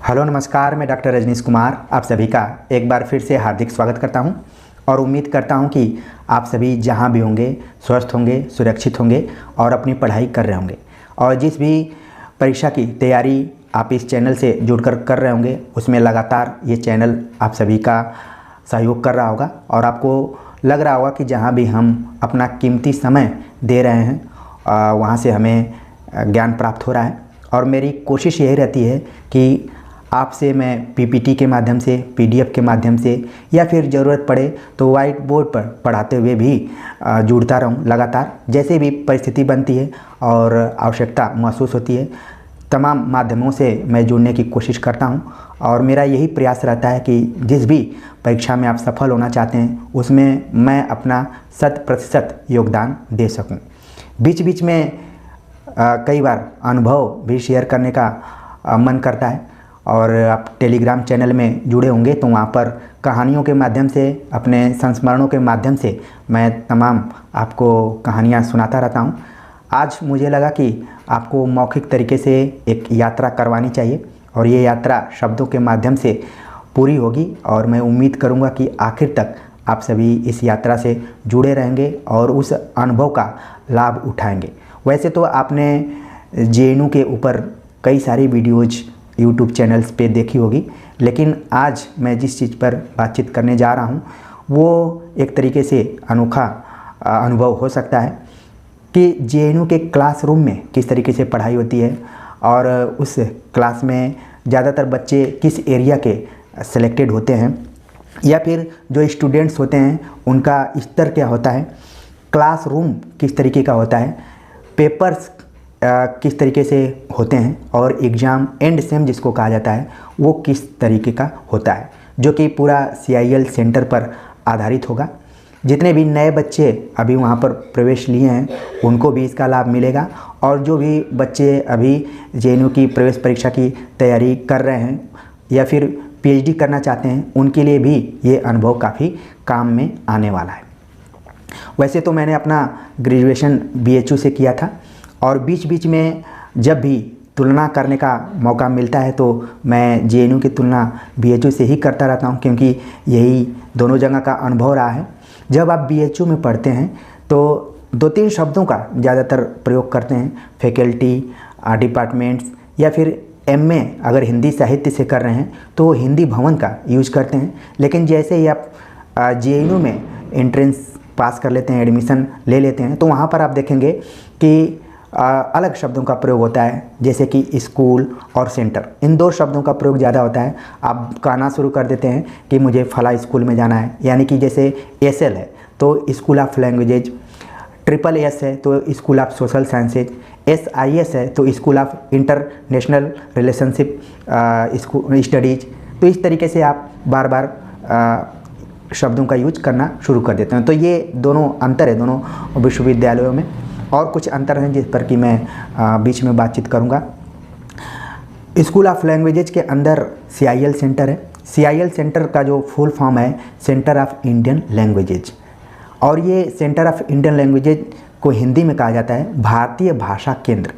Hello नमस्कार, मैं doctor Rajneesh Kumar आप सभी का एक बार फिर से हार्दिक स्वागत करता हूं और उम्मीद करता हूं कि आप सभी जहां भी होंगे स्वस्थ होंगे, सुरक्षित होंगे और अपनी पढ़ाई कर रहे होंगे। और जिस भी परीक्षा की तैयारी आप इस चैनल से जुड़कर कर रहे होंगे उसमें लगातार ये चैनल आप सभी का सहयोग कर रहा होगा और आपको लग रहा होगा कि जहाँ भी हम अपना कीमती समय दे रहे हैं वहाँ से हमें ज्ञान प्राप्त हो रहा है। और मेरी कोशिश यही रहती है कि आपसे मैं पीपीटी के माध्यम से, पीडीएफ के माध्यम से या फिर ज़रूरत पड़े तो वाइट बोर्ड पर पढ़ाते हुए भी जुड़ता रहूं लगातार। जैसे भी परिस्थिति बनती है और आवश्यकता महसूस होती है, तमाम माध्यमों से मैं जुड़ने की कोशिश करता हूं और मेरा यही प्रयास रहता है कि जिस भी परीक्षा में आप सफल होना चाहते हैं उसमें मैं अपना 100% योगदान दे सकूँ। बीच बीच में कई बार अनुभव भी शेयर करने का मन करता है और आप टेलीग्राम चैनल में जुड़े होंगे तो वहाँ पर कहानियों के माध्यम से, अपने संस्मरणों के माध्यम से मैं तमाम आपको कहानियाँ सुनाता रहता हूँ। आज मुझे लगा कि आपको मौखिक तरीके से एक यात्रा करवानी चाहिए और ये यात्रा शब्दों के माध्यम से पूरी होगी और मैं उम्मीद करूँगा कि आखिर तक आप सभी इस यात्रा से जुड़े रहेंगे और उस अनुभव का लाभ उठाएंगे। वैसे तो आपने जेएनयू के ऊपर कई सारी वीडियोज़ यूट्यूब चैनल्स पे देखी होगी, लेकिन आज मैं जिस चीज़ पर बातचीत करने जा रहा हूँ वो एक तरीके से अनोखा अनुभव हो सकता है कि जेएनयू के क्लासरूम में किस तरीके से पढ़ाई होती है और उस क्लास में ज़्यादातर बच्चे किस एरिया के सिलेक्टेड होते हैं या फिर जो स्टूडेंट्स होते हैं उनका स्तर क्या होता है, क्लासरूम किस तरीके का होता है, पेपर्स किस तरीके से होते हैं और एग्ज़ाम एंड सेम जिसको कहा जाता है वो किस तरीके का होता है, जो कि पूरा CIL सेंटर पर आधारित होगा। जितने भी नए बच्चे अभी वहाँ पर प्रवेश लिए हैं उनको भी इसका लाभ मिलेगा और जो भी बच्चे अभी जेएनयू की प्रवेश परीक्षा की तैयारी कर रहे हैं या फिर PhD करना चाहते हैं उनके लिए भी ये अनुभव काफ़ी काम में आने वाला है। वैसे तो मैंने अपना ग्रेजुएशन BHU से किया था और बीच बीच में जब भी तुलना करने का मौका मिलता है तो मैं जेएनयू की तुलना BHU से ही करता रहता हूं, क्योंकि यही दोनों जगह का अनुभव रहा है। जब आप BHU में पढ़ते हैं तो 2-3 शब्दों का ज़्यादातर प्रयोग करते हैं, फैकल्टी, डिपार्टमेंट्स या फिर MA अगर हिंदी साहित्य से कर रहे हैं तो हिंदी भवन का यूज करते हैं। लेकिन जैसे ही आप जेएनयू में एंट्रेंस पास कर लेते हैं, एडमिशन ले लेते हैं, तो वहाँ पर आप देखेंगे कि अलग शब्दों का प्रयोग होता है, जैसे कि स्कूल और सेंटर, इन 2 शब्दों का प्रयोग ज़्यादा होता है। आप कहना शुरू कर देते हैं कि मुझे फला स्कूल में जाना है, यानी कि जैसे SL है तो स्कूल ऑफ लैंग्वेजेज, SSS है तो school of social sciences, SIS है तो school of international relationship studies. तो इस तरीके से आप बार बार शब्दों का यूज करना शुरू कर देते हैं। तो ये दोनों अंतर है दोनों विश्वविद्यालयों में, और कुछ अंतर हैं जिस पर कि मैं बीच में बातचीत करूंगा। स्कूल ऑफ लैंग्वेजेज के अंदर CIL सेंटर है। CIL सेंटर का जो फुल फॉर्म है सेंटर ऑफ इंडियन लैंग्वेजेज, और ये सेंटर ऑफ इंडियन लैंग्वेजेज को हिंदी में कहा जाता है भारतीय भाषा केंद्र।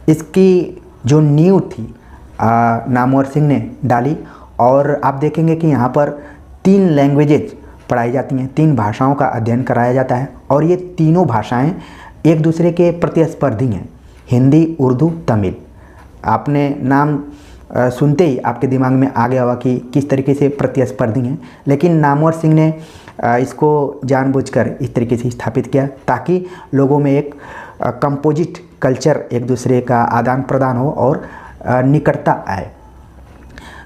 इसकी जो नींव थी नामवर सिंह ने डाली और आप देखेंगे कि यहाँ पर 3 लैंग्वेजेज पढ़ाई जाती हैं, 3 भाषाओं का अध्ययन कराया जाता है और ये तीनों भाषाएं एक दूसरे के प्रतिस्पर्धी हैं, हिंदी, उर्दू, तमिल। आपने नाम सुनते ही आपके दिमाग में आ गया होगा कि किस तरीके से प्रतिस्पर्धी हैं, लेकिन नामवर सिंह ने इसको जानबूझकर इस तरीके से स्थापित किया ताकि लोगों में एक कंपोजिट कल्चर, एक दूसरे का आदान प्रदान हो और निकटता आए।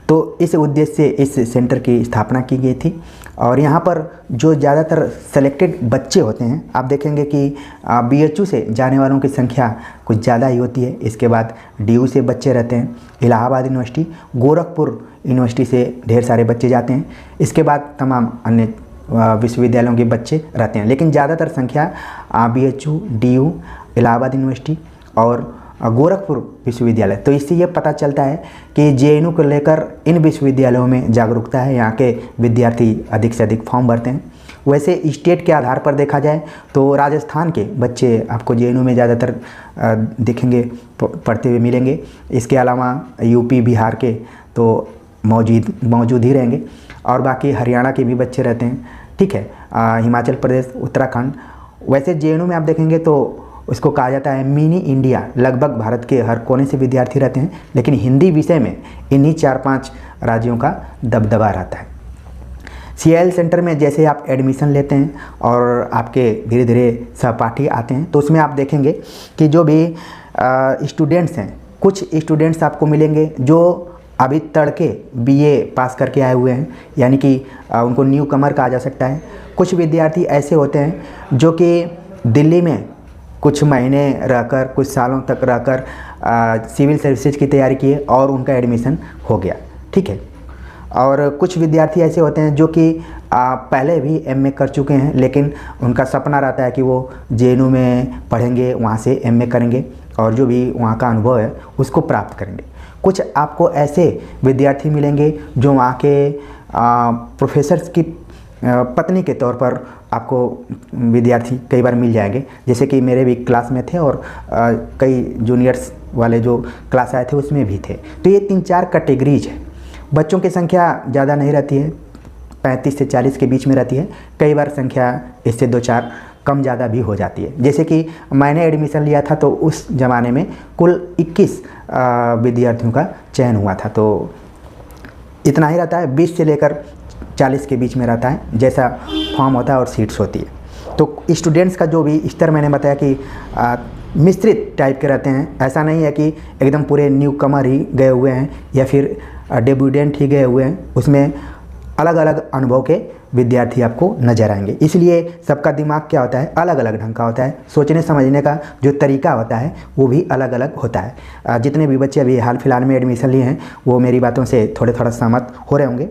तो इस उद्देश्य से इस सेंटर की स्थापना की गई थी और यहाँ पर जो ज़्यादातर सेलेक्टेड बच्चे होते हैं, आप देखेंगे कि BHU से जाने वालों की संख्या कुछ ज़्यादा ही होती है। इसके बाद DU से बच्चे रहते हैं, इलाहाबाद यूनिवर्सिटी, गोरखपुर यूनिवर्सिटी से ढेर सारे बच्चे जाते हैं। इसके बाद तमाम अन्य विश्वविद्यालयों के बच्चे रहते हैं, लेकिन ज़्यादातर संख्या BHU, DU, इलाहाबाद यूनिवर्सिटी और गोरखपुर विश्वविद्यालय। तो इससे ये पता चलता है कि जेएनयू को लेकर इन विश्वविद्यालयों में जागरूकता है, यहाँ के विद्यार्थी अधिक से अधिक फॉर्म भरते हैं। वैसे स्टेट के आधार पर देखा जाए तो राजस्थान के बच्चे आपको जेएनयू में ज़्यादातर दिखेंगे, पढ़ते हुए मिलेंगे। इसके अलावा यूपी, बिहार के तो मौजूद ही रहेंगे। और बाकी हरियाणा के भी बच्चे रहते हैं, ठीक है, हिमाचल प्रदेश, उत्तराखंड। वैसे जेएनयू में आप देखेंगे तो उसको कहा जाता है मिनी इंडिया, लगभग भारत के हर कोने से विद्यार्थी रहते हैं, लेकिन हिंदी विषय में इन्हीं 4-5 राज्यों का दबदबा रहता है। CIL सेंटर में जैसे आप एडमिशन लेते हैं और आपके धीरे धीरे सहपाठी आते हैं, तो उसमें आप देखेंगे कि जो भी स्टूडेंट्स हैं, कुछ स्टूडेंट्स आपको मिलेंगे जो अभी तड़के BA पास करके आए हुए हैं, यानी कि उनको न्यू कमर कहा जा सकता है। कुछ विद्यार्थी ऐसे होते हैं जो कि दिल्ली में कुछ महीने रहकर, कुछ सालों तक रहकर सिविल सर्विसेज की तैयारी किए और उनका एडमिशन हो गया, ठीक है। और कुछ विद्यार्थी ऐसे होते हैं जो कि पहले भी MA कर चुके हैं, लेकिन उनका सपना रहता है कि वो JNU में पढ़ेंगे, वहाँ से MA करेंगे और जो भी वहाँ का अनुभव है उसको प्राप्त करेंगे। कुछ आपको ऐसे विद्यार्थी मिलेंगे जो वहाँ के प्रोफेसर्स की पत्नी के तौर पर आपको विद्यार्थी कई बार मिल जाएंगे, जैसे कि मेरे भी क्लास में थे और कई जूनियर्स वाले जो क्लास आए थे उसमें भी थे। तो ये 3-4 कैटेगरीज है। बच्चों की संख्या ज़्यादा नहीं रहती है, 35 से 40 के बीच में रहती है। कई बार संख्या इससे 2-4 कम ज़्यादा भी हो जाती है। जैसे कि मैंने एडमिशन लिया था तो उस ज़माने में कुल 21 विद्यार्थियों का चयन हुआ था, तो इतना ही रहता है, 20 से लेकर 40 के बीच में रहता है, जैसा फॉर्म होता है और सीट्स होती है। तो स्टूडेंट्स का जो भी स्तर मैंने बताया कि मिश्रित टाइप के रहते हैं। ऐसा नहीं है कि एकदम पूरे न्यू कमर ही गए हुए हैं या फिर डेब्यूटेंट ही गए हुए हैं, उसमें अलग अलग अनुभव के विद्यार्थी आपको नज़र आएंगे। इसलिए सबका दिमाग क्या होता है, अलग अलग ढंग का होता है, सोचने समझने का जो तरीका होता है वो भी अलग अलग होता है। जितने भी बच्चे अभी हाल फिलहाल में एडमिशन लिए हैं वो मेरी बातों से थोड़ा सहमत हो रहे होंगे।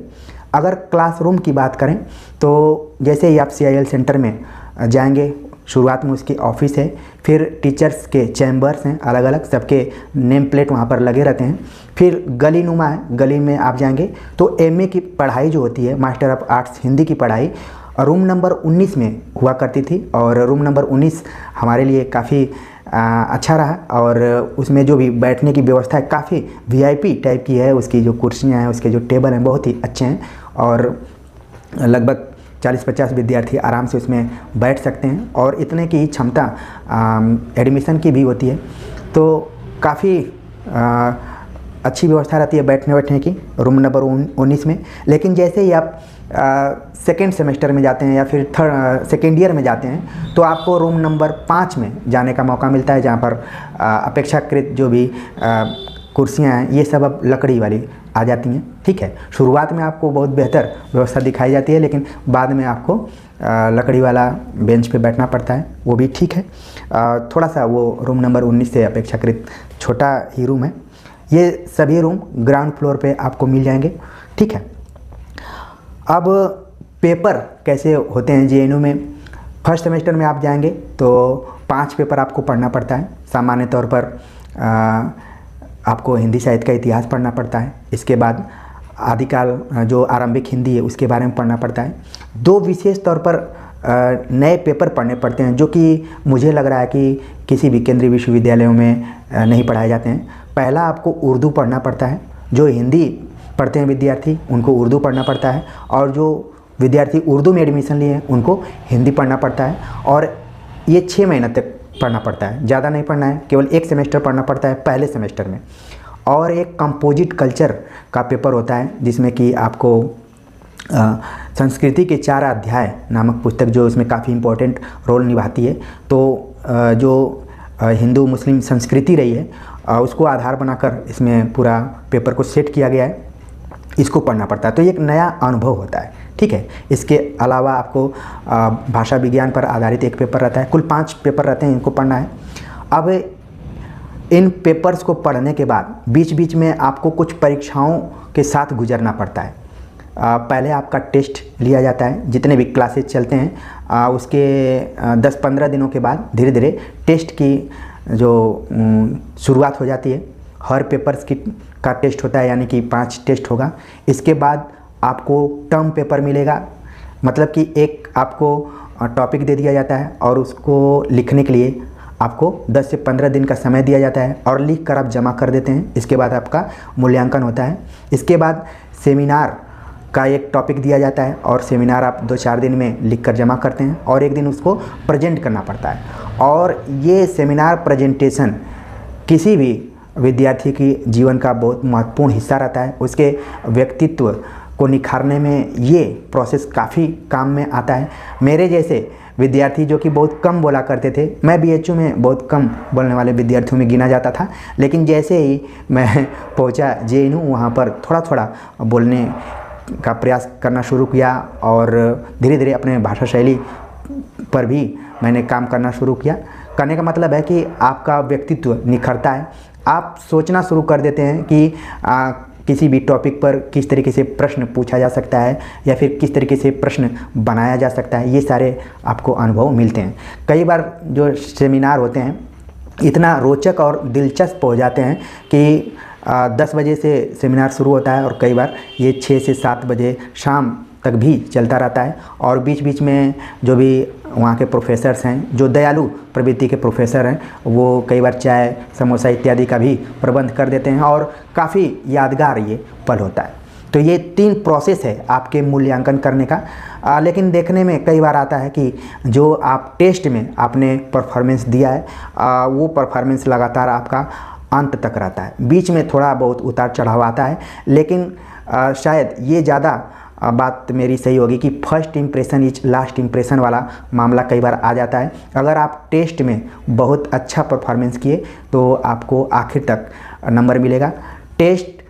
अगर क्लासरूम की बात करें तो जैसे ही आप CIL सेंटर में जाएंगे, शुरुआत में उसकी ऑफिस है, फिर टीचर्स के चैम्बर्स हैं अलग अलग, सबके नेम प्लेट वहाँ पर लगे रहते हैं। फिर गली नुमा है, गली में आप जाएंगे तो MA की पढ़ाई जो होती है, मास्टर ऑफ आर्ट्स हिंदी की पढ़ाई रूम नंबर 19 में हुआ करती थी। और रूम नंबर 19 हमारे लिए काफ़ी अच्छा रहा और उसमें जो भी बैठने की व्यवस्था है काफ़ी VIP टाइप की है। उसकी जो कुर्सियाँ हैं, उसके जो टेबल हैं बहुत ही अच्छे हैं और लगभग 40-50 विद्यार्थी आराम से उसमें बैठ सकते हैं और इतने की क्षमता एडमिशन की भी होती है। तो काफ़ी अच्छी व्यवस्था रहती है बैठने की रूम नंबर 19 में। लेकिन जैसे ही आप सेकेंड सेमेस्टर में जाते हैं या फिर सेकेंड ईयर में जाते हैं तो आपको रूम नंबर 5 में जाने का मौका मिलता है, जहाँ पर अपेक्षाकृत जो भी कुर्सियाँ हैं ये सब अब लकड़ी वाली आ जाती हैं, ठीक है। शुरुआत में आपको बहुत बेहतर व्यवस्था दिखाई जाती है, लेकिन बाद में आपको लकड़ी वाला बेंच पे बैठना पड़ता है, वो भी ठीक है। थोड़ा सा वो रूम नंबर 19 से अपेक्षाकृत छोटा ही रूम है। ये सभी रूम ग्राउंड फ्लोर पे आपको मिल जाएंगे, ठीक है। अब पेपर कैसे होते हैं JNU में? फर्स्ट सेमेस्टर में आप जाएंगे तो 5 पेपर आपको पढ़ना पड़ता है। सामान्य तौर पर आपको हिंदी साहित्य का इतिहास पढ़ना पड़ता है। इसके बाद आदिकाल जो आरंभिक हिंदी है उसके बारे में पढ़ना पड़ता है। 2 विशेष तौर पर नए पेपर पढ़ने पड़ते हैं जो कि मुझे लग रहा है कि किसी भी केंद्रीय विश्वविद्यालयों में नहीं पढ़ाए जाते हैं। पहला आपको उर्दू पढ़ना पड़ता है, जो हिंदी पढ़ते हैं विद्यार्थी उनको उर्दू पढ़ना पड़ता है, और जो विद्यार्थी उर्दू में एडमिशन लिए हैं उनको हिंदी पढ़ना पड़ता है। और ये 6 महीने तक पढ़ना पड़ता है, ज़्यादा नहीं पढ़ना है, केवल 1 सेमेस्टर पढ़ना पड़ता है पहले सेमेस्टर में। और एक कंपोजिट कल्चर का पेपर होता है जिसमें कि आपको संस्कृति के 4 अध्याय नामक पुस्तक जो इसमें काफ़ी इम्पोर्टेंट रोल निभाती है। तो जो हिंदू मुस्लिम संस्कृति रही है उसको आधार बनाकर इसमें पूरा पेपर को सेट किया गया है, इसको पढ़ना पड़ता है। तो ये एक नया अनुभव होता है, ठीक है। इसके अलावा आपको भाषा विज्ञान पर आधारित एक पेपर रहता है। कुल 5 पेपर रहते हैं, इनको पढ़ना है। अब इन पेपर्स को पढ़ने के बाद बीच बीच में आपको कुछ परीक्षाओं के साथ गुजरना पड़ता है। पहले आपका टेस्ट लिया जाता है, जितने भी क्लासेज चलते हैं उसके 10-15 दिनों के बाद धीरे धीरे टेस्ट की जो शुरुआत हो जाती है। हर पेपर्स का टेस्ट होता है, यानी कि 5 टेस्ट होगा। इसके बाद आपको टर्म पेपर मिलेगा, मतलब कि एक आपको टॉपिक दे दिया जाता है और उसको लिखने के लिए आपको 10 से 15 दिन का समय दिया जाता है और लिख कर आप जमा कर देते हैं। इसके बाद आपका मूल्यांकन होता है। इसके बाद सेमिनार का एक टॉपिक दिया जाता है और सेमिनार आप 2-4 दिन में लिख कर जमा करते हैं और एक दिन उसको प्रेजेंट करना पड़ता है। और ये सेमिनार प्रेजेंटेशन किसी भी विद्यार्थी की जीवन का बहुत महत्वपूर्ण हिस्सा रहता है। उसके व्यक्तित्व को निखारने में ये प्रोसेस काफ़ी काम में आता है। मेरे जैसे विद्यार्थी जो कि बहुत कम बोला करते थे, मैं बीएचयू में बहुत कम बोलने वाले विद्यार्थियों में गिना जाता था, लेकिन जैसे ही मैं पहुंचा जेएनयू वहाँ पर थोड़ा थोड़ा बोलने का प्रयास करना शुरू किया और धीरे धीरे अपने भाषा शैली पर भी मैंने काम करना शुरू किया। करने का मतलब है कि आपका व्यक्तित्व निखरता है। आप सोचना शुरू कर देते हैं कि किसी भी टॉपिक पर किस तरीके से प्रश्न पूछा जा सकता है या फिर किस तरीके से प्रश्न बनाया जा सकता है। ये सारे आपको अनुभव मिलते हैं। कई बार जो सेमिनार होते हैं इतना रोचक और दिलचस्प हो जाते हैं कि 10 बजे से सेमिनार शुरू होता है और कई बार ये 6 से 7 बजे शाम तक भी चलता रहता है। और बीच बीच में जो भी वहाँ के प्रोफेसर्स हैं, जो दयालु प्रवृत्ति के प्रोफेसर हैं, वो कई बार चाय समोसा इत्यादि का भी प्रबंध कर देते हैं और काफ़ी यादगार ये पल होता है। तो ये 3 प्रोसेस है आपके मूल्यांकन करने का। लेकिन देखने में कई बार आता है कि जो आप टेस्ट में आपने परफॉर्मेंस दिया है वो परफॉर्मेंस लगातार आपका अंत तक रहता है। बीच में थोड़ा बहुत उतार चढ़ाव आता है, लेकिन शायद ये ज़्यादा बात मेरी सही होगी कि first impression is last impression वाला मामला कई बार आ जाता है। अगर आप टेस्ट में बहुत अच्छा परफॉर्मेंस किए तो आपको आखिर तक नंबर मिलेगा। टेस्ट,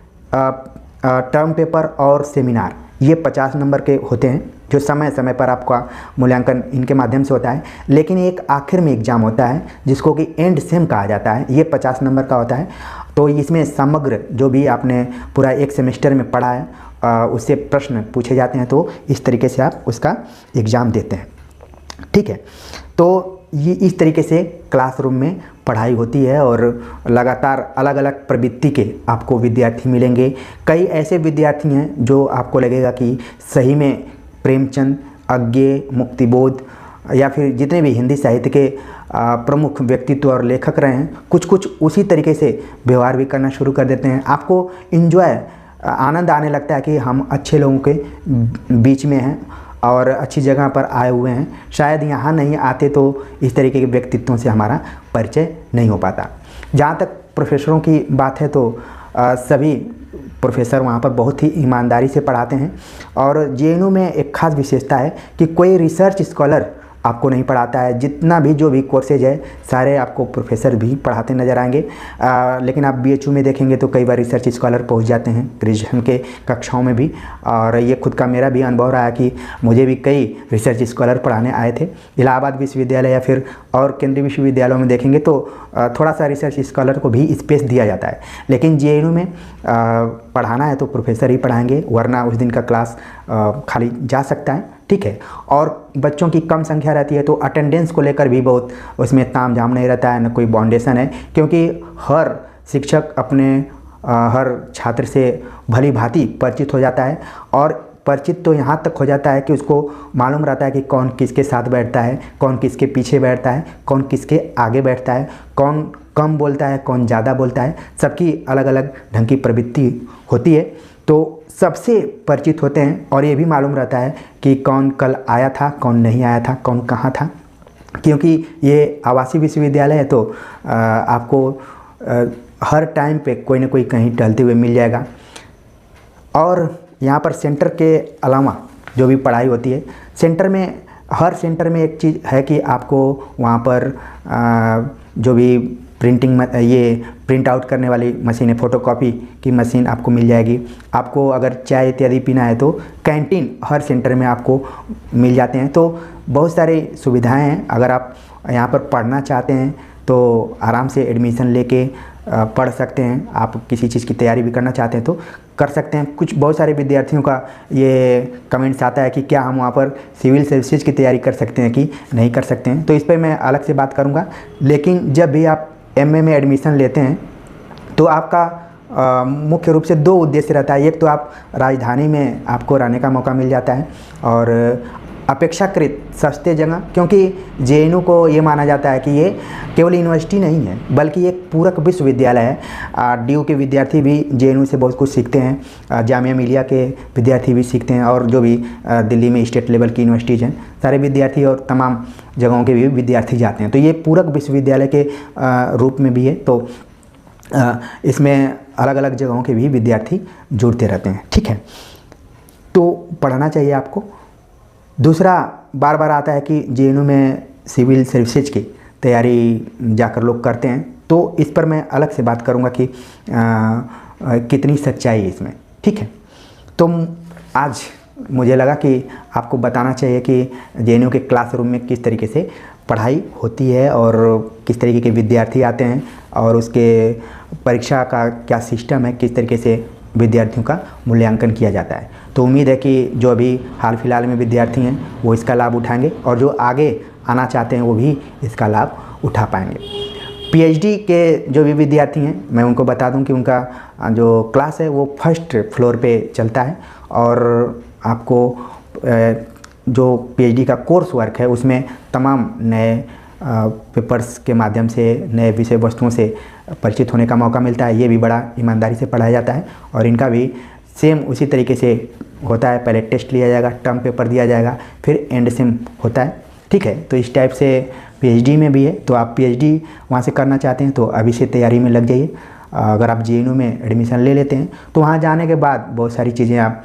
टर्म पेपर और सेमिनार ये 50 नंबर के होते हैं जो समय समय पर आपका मूल्यांकन इनके माध्यम से होता है। लेकिन एक आखिर में एग्ज़ाम होता है जिसको कि एंड सेम कहा जाता है, ये 50 नंबर का होता है। तो इसमें समग्र जो भी आपने पूरा एक सेमेस्टर में पढ़ा है उससे प्रश्न पूछे जाते हैं। तो इस तरीके से आप उसका एग्ज़ाम देते हैं। ठीक है, तो ये इस तरीके से क्लासरूम में पढ़ाई होती है और लगातार अलग अलग प्रवृत्ति के आपको विद्यार्थी मिलेंगे। कई ऐसे विद्यार्थी हैं जो आपको लगेगा कि सही में प्रेमचंद, अज्ञेय, मुक्तिबोध या फिर जितने भी हिंदी साहित्य के प्रमुख व्यक्तित्व और लेखक रहे हैं, कुछ कुछ उसी तरीके से व्यवहार भी करना शुरू कर देते हैं। आपको इन्जॉय, आनंद आने लगता है कि हम अच्छे लोगों के बीच में हैं और अच्छी जगह पर आए हुए हैं। शायद यहाँ नहीं आते तो इस तरीके के व्यक्तित्वों से हमारा परिचय नहीं हो पाता। जहाँ तक प्रोफेसरों की बात है तो सभी प्रोफेसर वहाँ पर बहुत ही ईमानदारी से पढ़ाते हैं। और जेएनयू में एक खास विशेषता है कि कोई रिसर्च स्कॉलर आपको नहीं पढ़ाता है। जितना भी जो भी कोर्सेज है सारे आपको प्रोफेसर भी पढ़ाते नज़र आएंगे। लेकिन आप बीएचयू में देखेंगे तो कई बार रिसर्च स्कॉलर पहुंच जाते हैं ग्रेजुएशन के कक्षाओं में भी। और ये खुद का मेरा भी अनुभव रहा कि मुझे भी कई रिसर्च स्कॉलर पढ़ाने आए थे। इलाहाबाद विश्वविद्यालय या फिर और केंद्रीय विश्वविद्यालयों में देखेंगे तो थोड़ा सा रिसर्च स्कॉलर को भी स्पेस दिया जाता है। लेकिन जेएनयू में पढ़ाना है तो प्रोफेसर ही पढ़ाएंगे, वरना उस दिन का क्लास खाली जा सकता है। ठीक है, और बच्चों की कम संख्या रहती है तो अटेंडेंस को लेकर भी बहुत उसमें ताम झाम नहीं रहता है, न कोई बाउंडेशन है, क्योंकि हर शिक्षक अपने हर छात्र से भली भांति परिचित हो जाता है। और परिचित तो यहाँ तक हो जाता है कि उसको मालूम रहता है कि कौन किसके साथ बैठता है, कौन किसके पीछे बैठता है, कौन किसके आगे बैठता है, कौन कम बोलता है, कौन ज़्यादा बोलता है। सबकी अलग अलग ढंग की प्रवृत्ति होती है, तो सबसे परिचित होते हैं। और ये भी मालूम रहता है कि कौन कल आया था, कौन नहीं आया था, कौन कहाँ था। क्योंकि ये आवासीय विश्वविद्यालय है तो आपको हर टाइम पे कोई ना कोई कहीं टहलते हुए मिल जाएगा। और यहाँ पर सेंटर के अलावा जो भी पढ़ाई होती है, सेंटर में, हर सेंटर में एक चीज़ है कि आपको वहाँ पर जो भी प्रिंटिंग ये प्रिंट आउट करने वाली मशीन है, फ़ोटोकॉपी की मशीन आपको मिल जाएगी। आपको अगर चाय इत्यादि पीना है तो कैंटीन हर सेंटर में आपको मिल जाते हैं। तो बहुत सारी सुविधाएं हैं। अगर आप यहाँ पर पढ़ना चाहते हैं तो आराम से एडमिशन लेके पढ़ सकते हैं। आप किसी चीज़ की तैयारी भी करना चाहते हैं तो कर सकते हैं। बहुत सारे विद्यार्थियों का ये कमेंट्स आता है कि क्या हम वहाँ पर सिविल सर्विसेज की तैयारी कर सकते हैं कि नहीं कर सकते हैं, तो इस पर मैं अलग से बात करूँगा। लेकिन जब भी आप एमए में एडमिशन लेते हैं तो आपका मुख्य रूप से 2 उद्देश्य रहता है। एक तो आप राजधानी में आपको रहने का मौका मिल जाता है और अपेक्षाकृत सस्ते जगह, क्योंकि जेएनयू को ये माना जाता है कि ये केवल यूनिवर्सिटी नहीं है बल्कि एक पूरक विश्वविद्यालय है। डीयू के विद्यार्थी भी जेएनयू से बहुत कुछ सीखते हैं, जामिया मिलिया के विद्यार्थी भी सीखते हैं, और जो भी दिल्ली में स्टेट लेवल की यूनिवर्सिटीज़ हैं सारे विद्यार्थी और तमाम जगहों के भी विद्यार्थी जाते हैं। तो ये पूरक विश्वविद्यालय के रूप में भी है, तो इसमें अलग अलग जगहों के भी विद्यार्थी जुड़ते रहते हैं। ठीक है, तो पढ़ना चाहिए आपको। दूसरा बार बार आता है कि जेएनयू में सिविल सर्विसेज की तैयारी जाकर लोग करते हैं, तो इस पर मैं अलग से बात करूंगा कि कितनी सच्चाई है इसमें। ठीक है, तो आज मुझे लगा कि आपको बताना चाहिए कि जेएनयू के क्लासरूम में किस तरीके से पढ़ाई होती है और किस तरीके के विद्यार्थी आते हैं और उसके परीक्षा का क्या सिस्टम है, किस तरीके से विद्यार्थियों का मूल्यांकन किया जाता है। तो उम्मीद है कि जो अभी हाल फिलहाल में विद्यार्थी हैं वो इसका लाभ उठाएंगे और जो आगे आना चाहते हैं वो भी इसका लाभ उठा पाएंगे। पीएचडी के जो भी विद्यार्थी हैं मैं उनको बता दूं कि उनका जो क्लास है वो फर्स्ट फ्लोर पे चलता है, और आपको जो पीएचडी का कोर्स वर्क है उसमें तमाम नए पेपर्स के माध्यम से नए विषय वस्तुओं से परिचित होने का मौका मिलता है। ये भी बड़ा ईमानदारी से पढ़ाया जाता है और इनका भी सेम उसी तरीके से होता है। पहले टेस्ट लिया जाएगा, टर्म पेपर दिया जाएगा, फिर एंड सेम होता है। ठीक है, तो इस टाइप से पीएचडी में भी है। तो आप पीएचडी वहाँ से करना चाहते हैं तो अभी से तैयारी में लग जाइए। अगर आप जेएनयू में एडमिशन ले लेते हैं तो वहाँ जाने के बाद बहुत सारी चीज़ें आप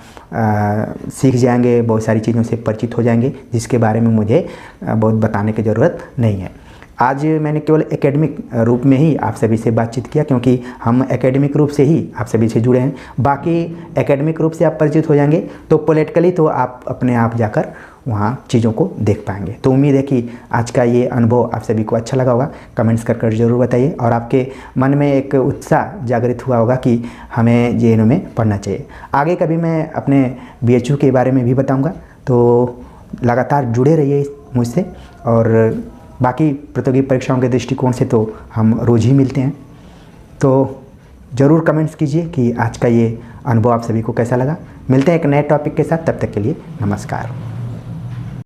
सीख जाएंगे, बहुत सारी चीज़ों से परिचित हो जाएंगे, जिसके बारे में मुझे बहुत बताने की ज़रूरत नहीं है। आज मैंने केवल एकेडमिक रूप में ही आप सभी से बातचीत किया, क्योंकि हम एकेडमिक रूप से ही आप सभी से जुड़े हैं। बाकी एकेडमिक रूप से आप परिचित हो जाएंगे तो पॉलिटिकली तो आप अपने आप जाकर वहाँ चीज़ों को देख पाएंगे। तो उम्मीद है कि आज का ये अनुभव आप सभी को अच्छा लगा होगा। कमेंट्स कर ज़रूर बताइए और आपके मन में एक उत्साह जागृत हुआ होगा कि हमें जेएनयू में पढ़ना चाहिए। आगे कभी मैं अपने बीएचयू के बारे में भी बताऊँगा, तो लगातार जुड़े रहिए मुझसे। और बाकी प्रतियोगी परीक्षाओं के दृष्टिकोण से तो हम रोज़ ही मिलते हैं, तो ज़रूर कमेंट्स कीजिए कि आज का ये अनुभव आप सभी को कैसा लगा। मिलते हैं एक नए टॉपिक के साथ, तब तक के लिए नमस्कार।